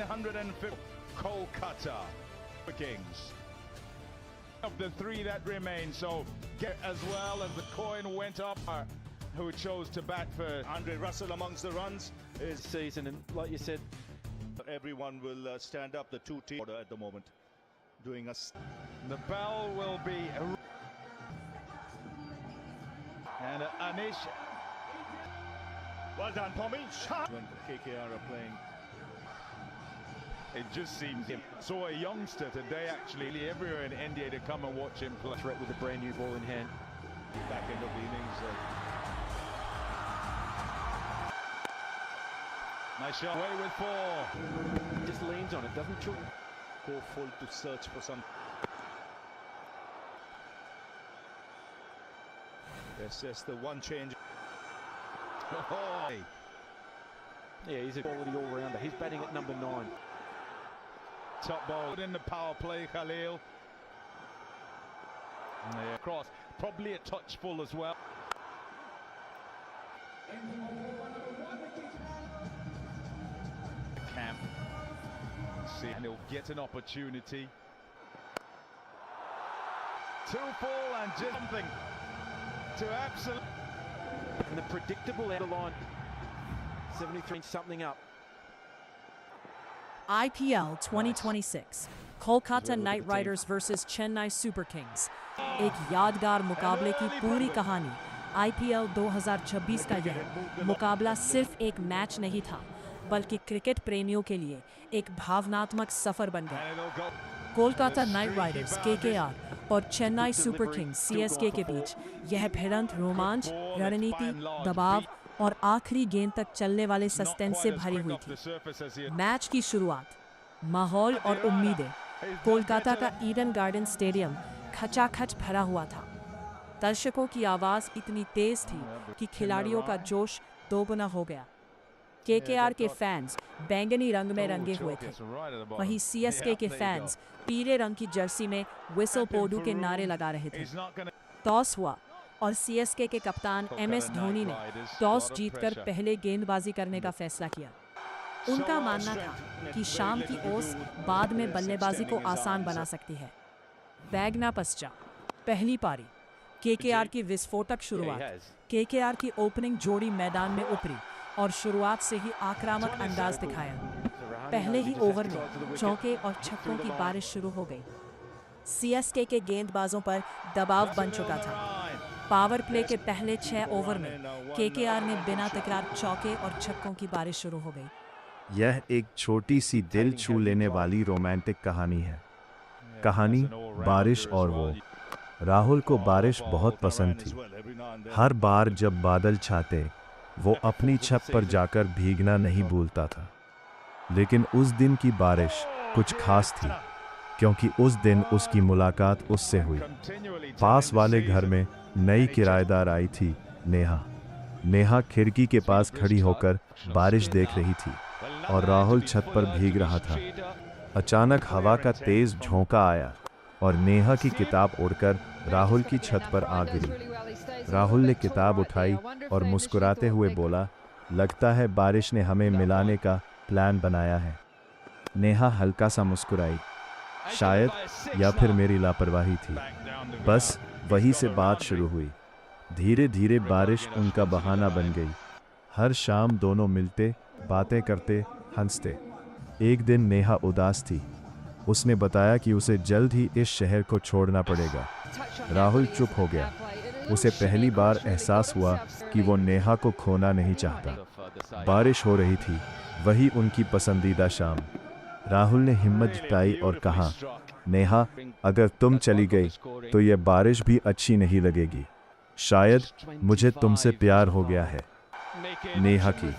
950 Kolkata Kings. Of the three that remain, so get as well as the coin went up. Who chose to bat for Andre Russell amongst the runs is season, and like you said, everyone will stand up. The two teams at the moment doing us. The bell will be and Anish. Well done, Tommy. When KKR are playing, it just seems saw a youngster today actually everywhere in India to come and watch him play. threat with a brand new ball in hand. back end of the innings. Nice shot. Away with four. Just leans on it, doesn't choke. Go full to search for some. Yes, the one change. Oh. Yeah, he's a quality all-rounder. He's batting at number 9. Top ball in the power play, Khalil. Yeah, cross. Probably a touch full as well. Camp. See, and he'll get an opportunity. 2 full and just something to absolute. And the predictable end of line. 73 something up. IPL 2026 Kolkata night Riders versus Chennai super Kings एक यादगार मुकाबले की पूरी कहानी। IPL 2026 का यह मुकाबला सिर्फ एक मैच नहीं था, बल्कि क्रिकेट प्रेमियों के लिए एक भावनात्मक सफर बन गया। कोलकाता नाइट राइडर्स KKR और चेन्नई सुपर किंग्स CSK के बीच यह भिड़ंत रोमांच, रणनीति, दबाव और आखिरी गेंद तक चलने वाले सस्पेंस से भरी हुई थी। मैच की शुरुआत, माहौल और उम्मीदें। कोलकाता का ईडन गार्डन स्टेडियम खचाखच भरा हुआ था। दर्शकों की आवाज़ इतनी तेज थी कि खिलाड़ियों का जोश दोगुना हो गया। KKR के फैंस बैंगनी रंग में रंगे हुए थे, वहीं CSK के फैंस पीले रंग की जर्सी में विसल पोडू के नारे लगा रहे थे। टॉस हुआ और CSK के कप्तान MS धोनी ने टॉस जीतकर पहले गेंदबाजी करने का फैसला किया। उनका मानना था कि शाम की ओस बाद में बल्लेबाजी को आसान बना सकती है। बैगना पश्चात पहली पारी, KKR की विस्फोटक शुरुआत। KKR की ओपनिंग जोड़ी मैदान में उतरी और शुरुआत से ही आक्रामक अंदाज दिखाया। पहले ही ओवर में चौके और छक्कों की बारिश शुरू हो गई। CSK के गेंदबाजों पर दबाव बन चुका था। पावर प्ले के पहले 6 ओवर में KKR ने बिना तकरार चौके और छक्कों की बारिश शुरू हो गई। यह एक छोटी सी दिल छू लेने वाली रोमांटिक कहानी है। कहानी बारिश और वो। राहुल को बारिश बहुत पसंद थी। हर बार जब बादल छाते, वो अपनी छत पर जाकर भीगना नहीं भूलता था। लेकिन उस दिन की बारिश कुछ खास थी, क्योंकि उस दिन उसकी मुलाकात उससे हुई। पास वाले घर में नई किराएदार आई थी, नेहा। नेहा खिड़की के पास खड़ी होकर बारिश देख रही थी और राहुल छत पर भीग रहा था। अचानक हवा का तेज झोंका आया और नेहा की किताब उड़कर राहुल की छत पर आ गिरी। राहुल ने किताब उठाई और मुस्कुराते हुए बोला, लगता है बारिश ने हमें मिलाने का प्लान बनाया है। नेहा हल्का सा मुस्कुराई। शायद, या फिर मेरी लापरवाही थी। बस वहीं से बात शुरू हुई। धीरे धीरे बारिश उनका बहाना बन गई। हर शाम दोनों मिलते, बातें करते, हंसते। एक दिन नेहा उदास थी। उसने बताया कि उसे जल्द ही इस शहर को छोड़ना पड़ेगा। राहुल चुप हो गया। उसे पहली बार एहसास हुआ कि वो नेहा को खोना नहीं चाहता। बारिश हो रही थी, वही उनकी पसंदीदा शाम। राहुल ने हिम्मत जुटाई और कहा, नेहा, अगर तुम चली गई तो यह बारिश भी अच्छी नहीं लगेगी। शायद मुझे तुमसे प्यार हो गया है। नेहा की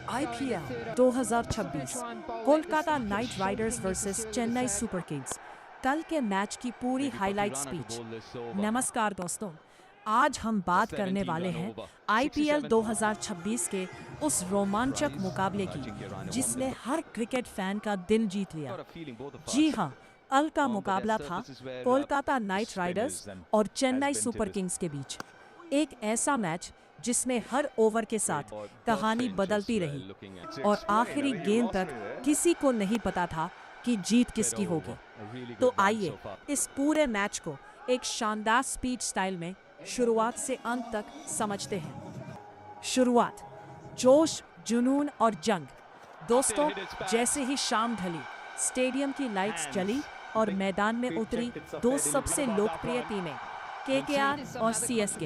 IPL 2026 Kolkata night Riders versus Chennai super Kings. कल के मैच की पूरी हाईलाइट स्पीच। नमस्कार दोस्तों, आज हम बात करने वाले हैं IPL 2026 के उस रोमांचक मुकाबले की जिसने हर क्रिकेट फैन का दिल जीत लिया। जी हाँ, कल का मुकाबला था कोलकाता नाइट राइडर्स और चेन्नई सुपर किंग्स के बीच। एक ऐसा मैच जिसमें हर ओवर के साथ कहानी बदलती रही और आखिरी गेंद तक किसी को नहीं पता था कि जीत किसकी होगी। तो आइए इस पूरे मैच को एक शानदार स्पीड स्टाइल में शुरुआत से अंत तक समझते हैं। शुरुआत, जोश, जुनून और जंग। दोस्तों, जैसे ही शाम ढली, स्टेडियम की लाइट्स जली और मैदान में उतरी दो सबसे लोकप्रिय टीमें, केकेआर और सीएसके।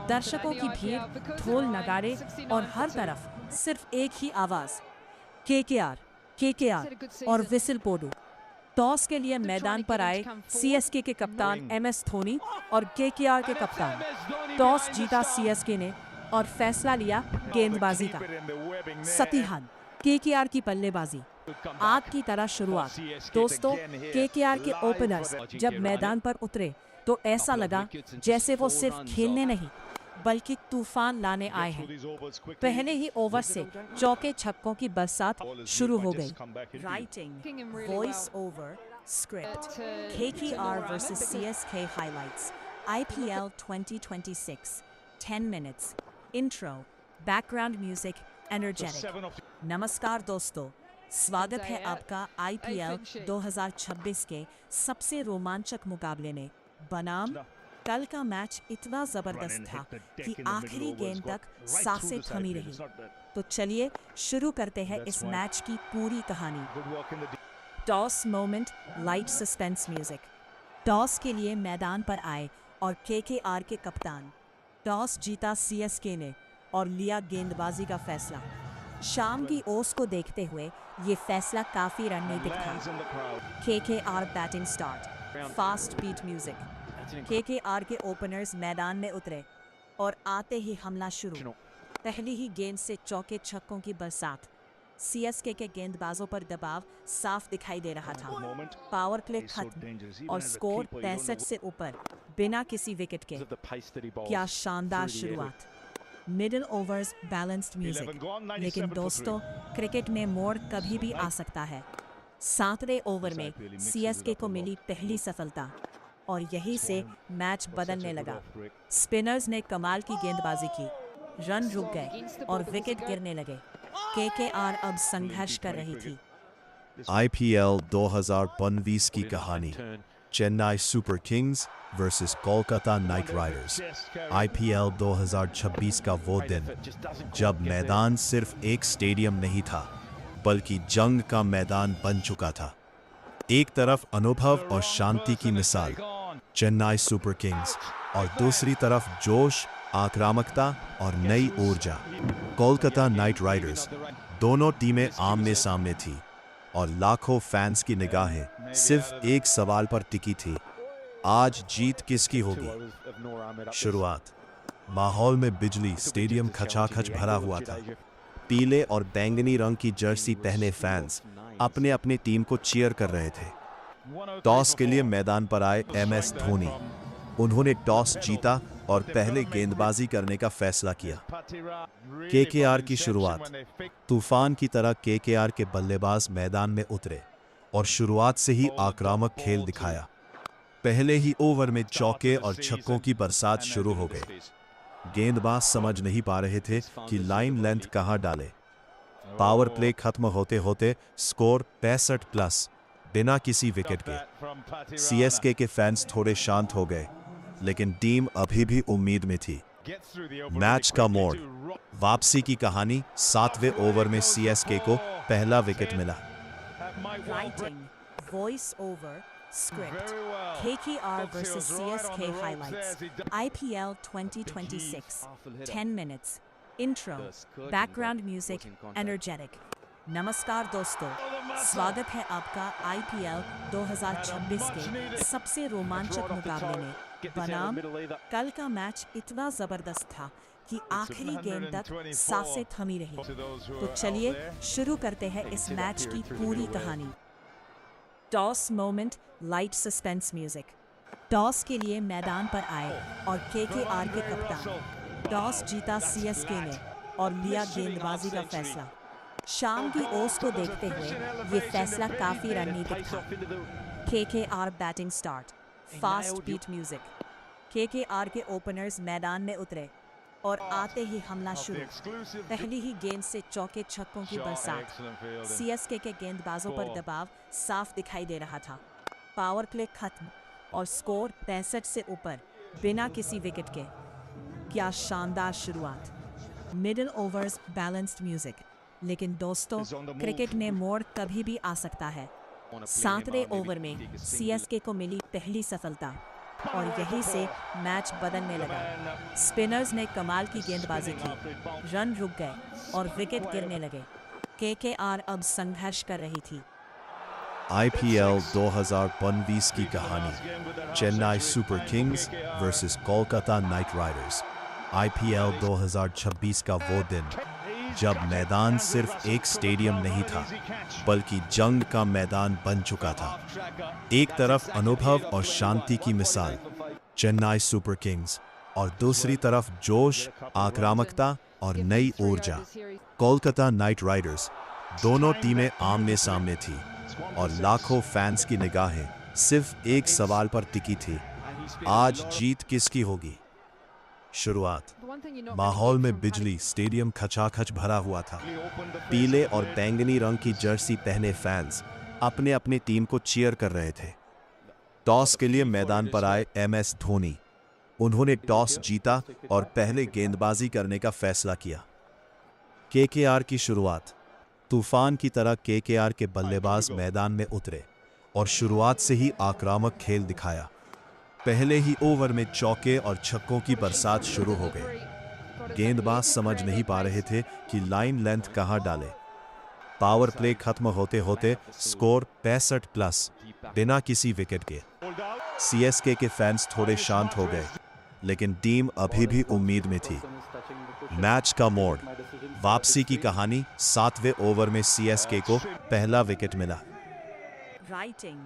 दर्शकों की भीड़, ढोल, नगाड़े और हर तरफ सिर्फ एक ही आवाज, केकेआर, केकेआर और विसिल पोडू। टॉस के लिए मैदान पर आए सीएसके के कप्तान एमएस धोनी और केकेआर के कप्तान। टॉस जीता सीएसके ने और फैसला लिया गेंदबाजी का। सतीहान, केकेआर की बल्लेबाजी। आग की तरह शुरुआत। दोस्तों, केकेआर के ओपनर्स जब मैदान पर उतरे तो ऐसा लगा जैसे वो सिर्फ खेलने नहीं बल्कि तूफान लाने आए हैं। पहले ही ओवर से चौके छक्कों की बरसात शुरू हो गई। Writing, voice over, script, KKR versus CSK highlights, IPL 2026, 10 minutes, intro, background music, energetic। नमस्कार दोस्तों, स्वागत है आपका IPL 2026 के सबसे रोमांचक मुकाबले में। बनाम कल का मैच इतना जबरदस्त था कि आखिरी गेंद तक सांसें थमी रही। तो चलिए शुरू करते हैं इस मैच की पूरी कहानी। Toss moment, light suspense music. Toss के लिए मैदान पर आए और केकेआर के कप्तान। टॉस जीता सीएसके ने और लिया गेंदबाजी का फैसला। शाम की ओस को देखते हुए ये फैसला काफी रणनीतिक था। KKR batting start, fast beat music. KKR के ओपनर्स मैदान में उतरे और आते ही हमला शुरू। पहली ही गेंद से चौके छक्कों की बरसात। सीएसके के गेंदबाजों पर दबाव साफ दिखाई दे रहा था। पावर प्ले खत्म और स्कोर 65 से ऊपर बिना किसी विकेट के। क्या शानदार शुरुआत। Middle overs, balanced music. लेकिन दोस्तों, क्रिकेट में मोड़ कभी भी आ सकता है। 7वें ओवर में सीएसके को मिली पहली सफलता और यहीं से मैच बदलने लगा। स्पिनर्स ने कमाल की गेंदबाजी की, रन रुक गए और विकेट गिरने लगे। केकेआर अब संघर्ष कर रही थी। IPL 2025 की कहानी, Chennai super Kings versus Kolkata night Riders. IPL 2026 का वो दिन जब मैदान सिर्फ एक स्टेडियम नहीं था बल्कि जंग का मैदान बन चुका था। एक तरफ अनुभव और शांति की मिसाल, चेन्नई सुपर किंग्स, और दूसरी तरफ जोश, आक्रामकता और नई ऊर्जा, कोलकाता नाइट राइडर्स। दोनों टीमें आमने सामने थी और लाखों फैंस की निगाहें सिर्फ एक सवाल पर टिकी थी, आज जीत किसकी होगी। शुरुआत, माहौल में बिजली, स्टेडियम खचाखच भरा हुआ था। पीले और बैंगनी रंग की जर्सी पहने फैंस अपने अपने टीम को चीयर कर रहे थे। टॉस के लिए मैदान पर आए एमएस धोनी। उन्होंने टॉस जीता और पहले गेंदबाजी करने का फैसला किया। केकेआर की शुरुआत, तूफान की तरह केकेआर के बल्लेबाज मैदान में उतरे और शुरुआत से ही आक्रामक खेल दिखाया। पहले ही ओवर में चौके और छक्कों की बरसात शुरू हो गई। गेंदबाज समझ नहीं पा रहे थे कि लाइन लेंथ कहां डाले। पावर प्ले खत्म होते होते स्कोर 65 प्लस बिना किसी विकेट के। सीएसके के फैंस थोड़े शांत हो गए, लेकिन टीम अभी भी उम्मीद में थी। मैच का मोड़, वापसी की कहानी। 7वें ओवर में सीएसके को पहला विकेट मिला। Writing, voice over, script, KKR versus CSK highlights, IPL 2026, 10 minutes, intro, background music, energetic। नमस्कार दोस्तों, स्वागत है आपका IPL 2026 के सबसे रोमांचक मुकाबले में। बनाम कल का मैच इतना जबरदस्त था कि आखिरी गेंद तक सांसें थमी रही। तो चलिए शुरू करते हैं इस मैच की पूरी कहानी। Toss moment, light suspense music. Toss के लिए मैदान पर आए और केकेआर के कप्तान। टॉस जीता सीएसके ने और लिया गेंदबाजी का फैसला। शाम की ओस को देखते हुए ये फैसला काफी रणनीतिक था। KKR batting start, fast beat music. KKR के ओपनर्स मैदान में उतरे और आते ही हमला शुरू। पहली ही गेंद से चौके छक्कों की बरसात। सीएसके के गेंदबाजों पर दबाव साफ दिखाई दे रहा था। पावर प्ले खत्म और स्कोर 65 से ऊपर बिना किसी विकेट के। क्या शानदार शुरुआत। Middle overs balanced music. लेकिन दोस्तों, क्रिकेट में मोड़ कभी भी आ सकता है। 7वें ओवर में सीएसके को मिली पहली सफलता और यहीं से मैच बदलने लगा। स्पिनर्स ने कमाल की गेंदबाजी की, रन रुक गए और विकेट गिरने लगे। केकेआर अब संघर्ष कर रही थी। IPL 2025 की कहानी। Chennai super Kings versus Kolkata night Riders. IPL 2026 का वो दिन जब मैदान सिर्फ एक स्टेडियम नहीं था, बल्कि जंग का मैदान बन चुका था। एक तरफ अनुभव और शांति की मिसाल, चेन्नई सुपर किंग्स, और दूसरी तरफ जोश, आक्रामकता और नई ऊर्जा, कोलकाता नाइट राइडर्स। दोनों टीमें आमने सामने थी और लाखों फैंस की निगाहें सिर्फ एक सवाल पर टिकी थी, आज जीत किसकी होगी। शुरुआत। माहौल में बिजली, स्टेडियम खचाखच भरा हुआ था। पीले और बैंगनी रंग की जर्सी पहने फैंस अपने अपने टीम को चीयर कर रहे थे। टॉस के लिए मैदान पर आए MS धोनी। उन्होंने टॉस जीता और पहले गेंदबाजी करने का फैसला किया। केकेआर की शुरुआत। तूफान की तरह केकेआर के बल्लेबाज मैदान में उतरे और शुरुआत से ही आक्रामक खेल दिखाया। पहले ही ओवर में चौके और छक्कों की बरसात शुरू हो गई। गेंदबाज समझ नहीं पा रहे थे कि लाइन लेंथ कहां डाले। पावर प्ले खत्म होते होते स्कोर 65+ बिना किसी विकेट के। सीएसके के फैंस थोड़े शांत हो गए, लेकिन टीम अभी भी उम्मीद में थी। मैच का मोड़। वापसी की कहानी। 7वें ओवर में सीएसके को पहला विकेट मिला। Writing,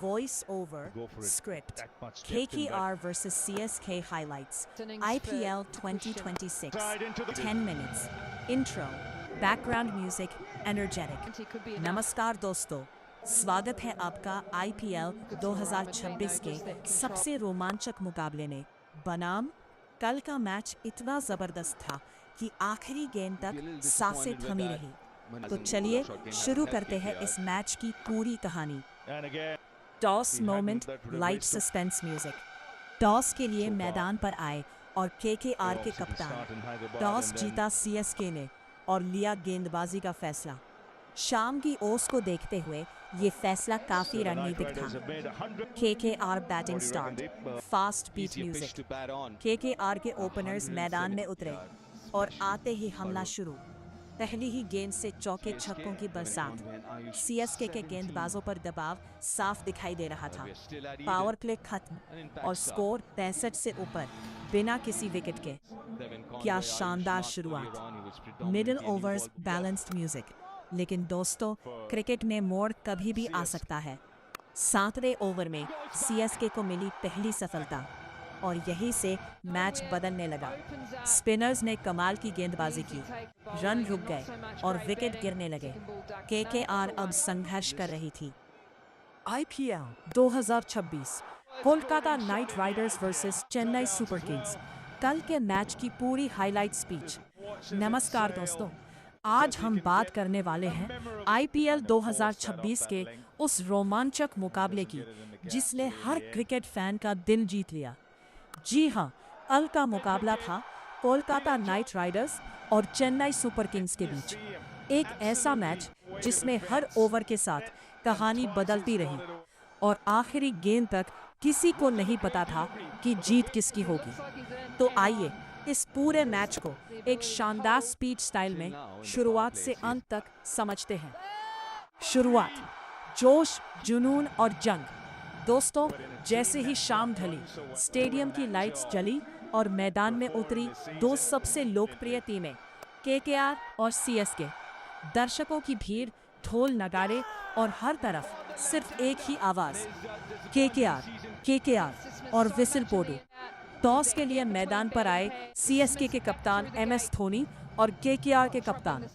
voice over, script. KKR versus CSK highlights. IPL 2026. 10 minutes. Intro. Background music. Energetic. नमस्कार दोस्तों, स्वागत है आपका IPL 2026 के सबसे रोमांचक मुकाबले में। बनाम कल का मैच इतना जबरदस्त था कि आखिरी गेंद तक सांसें थमी रही। तो चलिए शुरू करते हैं इस मैच की पूरी कहानी। Toss moment, light suspense music. Toss के लिए मैदान पर आए और केकेआर के कप्तान। टॉस जीता सीएसके ने और लिया गेंदबाजी का फैसला। शाम की ओस को देखते हुए ये फैसला काफी रणनीतिक था। KKR batting start. Fast beat music. KKR के ओपनर्स मैदान में उतरे और आते ही हमला शुरू। पहली ही गेंद से चौके छक्कों की बरसात। सीएसके के गेंदबाजों पर दबाव साफ दिखाई दे रहा था। पावर प्ले खत्म और स्कोर 65 से ऊपर बिना किसी विकेट के। क्या शानदार शुरुआत। Middle overs balanced music. लेकिन दोस्तों, क्रिकेट में मोड़ कभी भी आ सकता है। 7वें ओवर में सीएसके को मिली पहली सफलता और यहीं से मैच बदलने लगा। स्पिनर्स ने कमाल की गेंदबाजी की, रन रुक गए और विकेट गिरने लगे। केकेआर अब संघर्ष कर रही थी। IPL 2026 Kolkata night Riders versus Chennai super Kings. कल के मैच की पूरी हाईलाइट स्पीच। नमस्कार दोस्तों, आज हम बात करने वाले हैं IPL 2026 के उस रोमांचक मुकाबले की जिसने हर क्रिकेट फैन का दिल जीत लिया। जी हाँ, कल का मुकाबला था कोलकाता नाइट राइडर्स और चेन्नई सुपर किंग्स के बीच। एक ऐसा मैच जिसमें हर ओवर के साथ कहानी बदलती रही और आखिरी गेंद तक किसी को नहीं पता था कि जीत किसकी होगी। तो आइए इस पूरे मैच को एक शानदार स्पीच स्टाइल में शुरुआत से अंत तक समझते हैं। शुरुआत, जोश, जुनून और जंग। दोस्तों, जैसे ही शाम ढली, स्टेडियम की लाइट्स जली और मैदान में उतरी दो सबसे लोकप्रिय टीमें, केकेआर और सीएसके। दर्शकों की भीड़, ढोल, नगाड़े और हर तरफ सिर्फ एक ही आवाज, केकेआर, केकेआर और विसिल पोडू। टॉस के लिए मैदान पर आए सीएसके के कप्तान MS धोनी और केकेआर के कप्तान।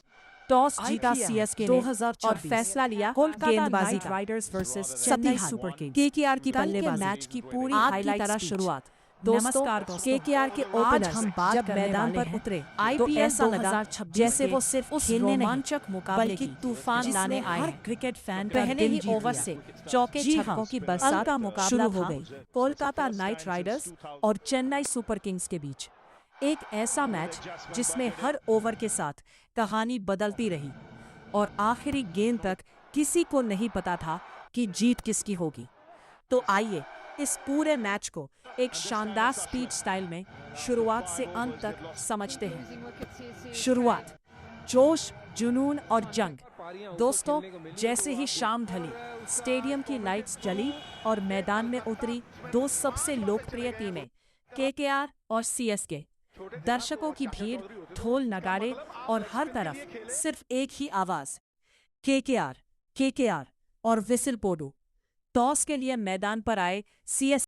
टॉस जीता सीएसके ने और फैसला लिया Kolkata night Riders versus Chennai super Kings. KKR की बल्लेबाजी, मैच की पूरी हाईलाइट शुरुआत। नमस्कार केकेआर के ओपनर्स हम बात जब मैदान पर उतरे तो ऐसा लगा जैसे वो सिर्फ उस रोमांचक मुकाबले की तूफान लाने आए हर क्रिकेट फैन पहले ही ओवर से चौके छक्कों की बरसात का मुकाबला हो गई कोलकाता नाइट राइडर्स और चेन्नई सुपर किंग्स के बीच। एक ऐसा मैच जिसमें हर ओवर के साथ कहानी बदलती रही और आखिरी गेंद तक किसी को नहीं पता था कि जीत किसकी होगी। तो आइए इस पूरे मैच को एक शानदार स्पीड स्टाइल में शुरुआत से अंत तक समझते हैं। शुरुआत, जोश, जुनून और जंग। दोस्तों, जैसे ही शाम ढली, स्टेडियम की लाइट्स जली और मैदान में उतरी दो सबसे लोकप्रिय टीमें केकेआर और सीएसके। दर्शकों की भीड़, ढोल नगाड़े और हर तरफ सिर्फ एक ही आवाज, केकेआर, केकेआर और विसिल पोडू। टॉस के लिए मैदान पर आए सीएस